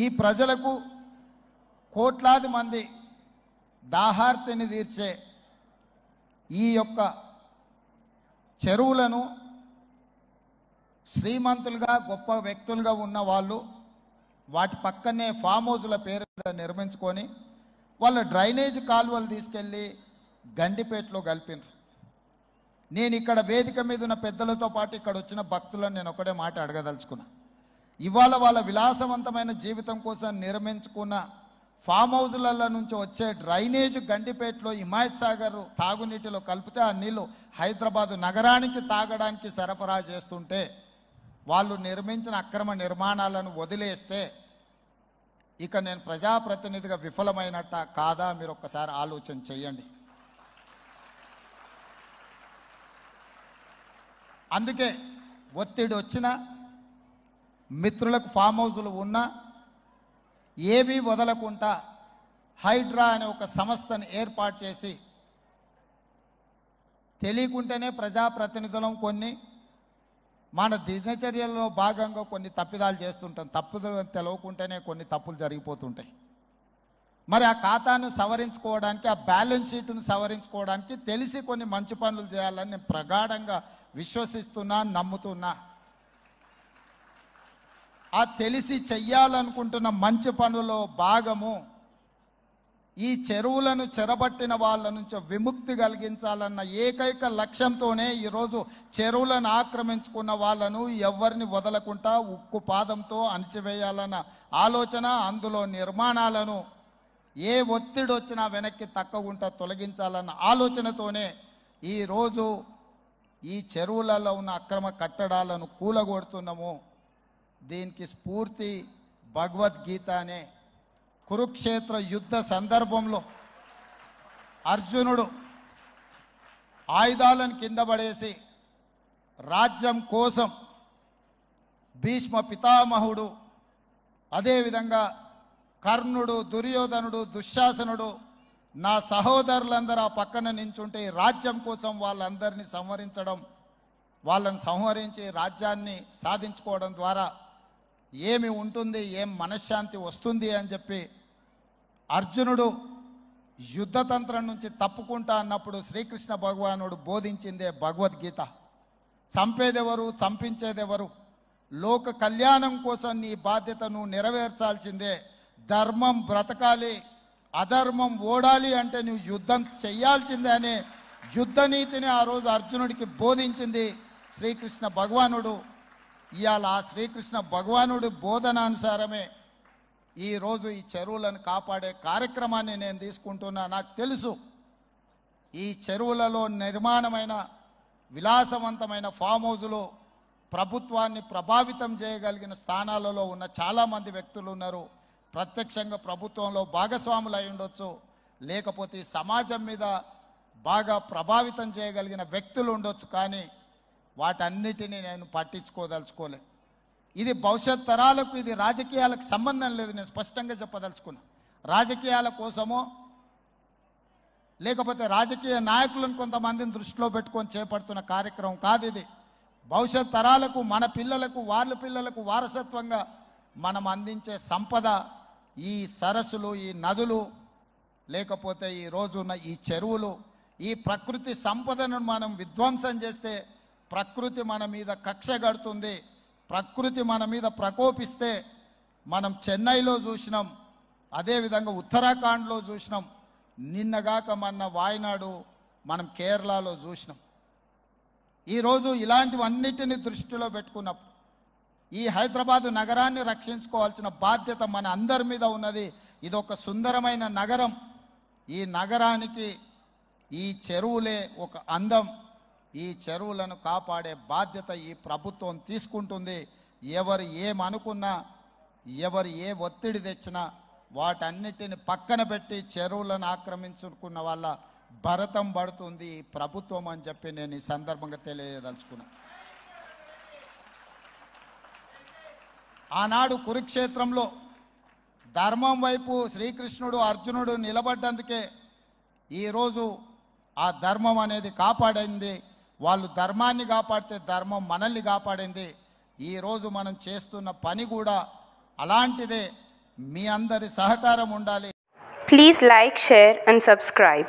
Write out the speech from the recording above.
ఈ ప్రజలకు కోట్లాది మంది దాహార్తిని తీర్చే ఈ యొక్క చెరువులను శ్రీమంతులుగా గొప్ప వ్యక్తులుగా ఉన్న వాళ్ళు వాటి పక్కనే ఫామ్ హౌస్ల పేరు నిర్మించుకొని వాళ్ళ డ్రైనేజ్ కాలువలు తీసుకెళ్ళి గండిపేటలో కలిపినారు. నేను ఇక్కడ వేదిక మీద ఉన్న పెద్దలతో పాటు ఇక్కడ వచ్చిన భక్తులను నేను ఒకటే మాట అడగదలుచుకున్నా. ఇవాళ వాళ్ళ విలాసవంతమైన జీవితం కోసం నిర్మించుకున్న ఫామ్ హౌజుల నుంచి వచ్చే డ్రైనేజ్ గండిపేటలో హిమాయత్ సాగర్ తాగునీటిలో కలిపితే ఆ నీళ్లు హైదరాబాదు నగరానికి తాగడానికి సరఫరా చేస్తుంటే వాళ్ళు నిర్మించిన అక్రమ నిర్మాణాలను వదిలేస్తే ఇక నేను ప్రజాప్రతినిధిగా విఫలమైనట్ట కాదా మీరు ఒక్కసారి ఆలోచన చేయండి. అందుకే ఒత్తిడి వచ్చినా మిత్రులకు ఫామ్ హౌజులు ఉన్నా ఏవి వదలకుండా హైడ్రా అనే ఒక సంస్థను ఏర్పాటు చేసి తెలియకుంటేనే ప్రజాప్రతినిధులం కొన్ని మన దినచర్యల్లో భాగంగా కొన్ని తప్పిదాలు చేస్తుంటాం. తప్పులు తెలవకుంటేనే కొన్ని తప్పులు జరిగిపోతుంటాయి. మరి ఆ ఖాతాను సవరించుకోవడానికి ఆ బ్యాలెన్స్ షీట్ను సవరించుకోవడానికి తెలిసి కొన్ని మంచి పనులు చేయాలని నేను ప్రగాఢంగా విశ్వసిస్తున్నా, నమ్ముతున్నా. ఆ తెలిసి చెయ్యాలనుకుంటున్న మంచి పనులో భాగము ఈ చెరువులను చెరబట్టిన వాళ్ళ నుంచి విముక్తి కలిగించాలన్న ఏకైక లక్ష్యంతోనే ఈరోజు చెరువులను ఆక్రమించుకున్న వాళ్ళను ఎవరిని వదలకుండా ఉక్కు పాదంతో అణిచివేయాలన్న ఆలోచన, అందులో నిర్మాణాలను ఏ ఒత్తిడి వచ్చినా వెనక్కి తక్కకుండా తొలగించాలన్న ఆలోచనతోనే ఈరోజు ఈ చెరువులలో ఉన్న అక్రమ కట్టడాలను కూలగొడుతున్నాము. దీనికి స్ఫూర్తి భగవద్గీత అనే కురుక్షేత్ర యుద్ధ సందర్భంలో అర్జునుడు ఆయుధాలను కింద పడేసి రాజ్యం కోసం భీష్మ పితామహుడు, అదేవిధంగా కర్ణుడు, దుర్యోధనుడు, దుశ్శాసనుడు నా సహోదరులందరూ ఆ పక్కన నించుంటే ఈ రాజ్యం కోసం వాళ్ళందరినీ సంహరించడం, వాళ్ళని సంహరించి రాజ్యాన్ని సాధించుకోవడం ద్వారా ఏమి ఉంటుంది, ఏం మనశ్శాంతి వస్తుంది అని చెప్పి అర్జునుడు యుద్ధతంత్రం నుంచి తప్పుకుంటా అన్నప్పుడు శ్రీకృష్ణ భగవానుడు బోధించిందే భగవద్గీత. చంపేదెవరు, చంపించేదెవరు, లోక కళ్యాణం కోసం నీ బాధ్యతను నెరవేర్చాల్సిందే. ధర్మం బ్రతకాలి, అధర్మం ఓడాలి అంటే నువ్వు యుద్ధం చెయ్యాల్సిందే అనే యుద్ధ నీతిని ఆ రోజు అర్జునుడికి బోధించింది శ్రీకృష్ణ భగవానుడు. ఇవాళ ఆ శ్రీకృష్ణ భగవానుడి బోధనానుసారమే ఈరోజు ఈ చెరువులను కాపాడే కార్యక్రమాన్ని నేను తీసుకుంటున్నా. నాకు తెలుసు ఈ చెరువులలో నిర్మాణమైన విలాసవంతమైన ఫామ్ హౌజులు ప్రభుత్వాన్ని ప్రభావితం చేయగలిగిన స్థానాలలో ఉన్న చాలామంది వ్యక్తులు ఉన్నారు. ప్రత్యక్షంగా ప్రభుత్వంలో భాగస్వాములు అయి ఉండొచ్చు, లేకపోతే సమాజం మీద బాగా ప్రభావితం చేయగలిగిన వ్యక్తులు ఉండొచ్చు. కానీ వాటన్నిటినీ నేను పట్టించుకోదలుచుకోలే. ఇది భవిష్యత్ తరాలకు, ఇది రాజకీయాలకు సంబంధం లేదు. నేను స్పష్టంగా చెప్పదలుచుకున్నా. రాజకీయాల కోసమో లేకపోతే రాజకీయ నాయకులను కొంతమందిని దృష్టిలో పెట్టుకొని చేపడుతున్న కార్యక్రమం కాదు ఇది. భవిష్యత్ తరాలకు, మన పిల్లలకు, వాళ్ళ పిల్లలకు వారసత్వంగా మనం అందించే సంపద ఈ సరస్సులు, ఈ నదులు, లేకపోతే ఈ రోజున్న ఈ చెరువులు. ఈ ప్రకృతి సంపదను మనం విధ్వంసం చేస్తే ప్రకృతి మన మీద కక్ష కడుతుంది. ప్రకృతి మన మీద ప్రకోపిస్తే మనం చెన్నైలో చూసినాం, అదేవిధంగా ఉత్తరాఖండ్లో చూసినాం, నిన్నగాక మొన్న వాయనాడు మనం కేరళలో చూసినాం. ఈరోజు ఇలాంటివన్నిటిని దృష్టిలో పెట్టుకున్నప్పుడు ఈ హైదరాబాదు నగరాన్ని రక్షించుకోవాల్సిన బాధ్యత మన అందరి మీద ఉన్నది. ఇది ఒక సుందరమైన నగరం. ఈ నగరానికి ఈ చెరువులే ఒక అందం. ఈ చెరువులను కాపాడే బాధ్యత ఈ ప్రభుత్వం తీసుకుంటుంది. ఎవరు ఏమనుకున్నా, ఎవరు ఏ ఒత్తిడి తెచ్చినా వాటన్నిటిని పక్కన పెట్టి చెరువులను ఆక్రమించుకున్న వాళ్ళ భరతం పడుతుంది ప్రభుత్వం అని చెప్పి నేను ఈ సందర్భంగా తెలియదలుచుకున్నా. ఆనాడు కురుక్షేత్రంలో ధర్మం వైపు శ్రీకృష్ణుడు, అర్జునుడు నిలబడ్డందుకే ఈరోజు ఆ ధర్మం అనేది కాపాడింది. వాళ్ళు ధర్మాన్ని కాపాడితే ధర్మం మనల్ని కాపాడింది. ఈరోజు మనం చేస్తున్న పని కూడా అలాంటిదే. మీ అందరి సహకారం ఉండాలి. Please like, share and subscribe.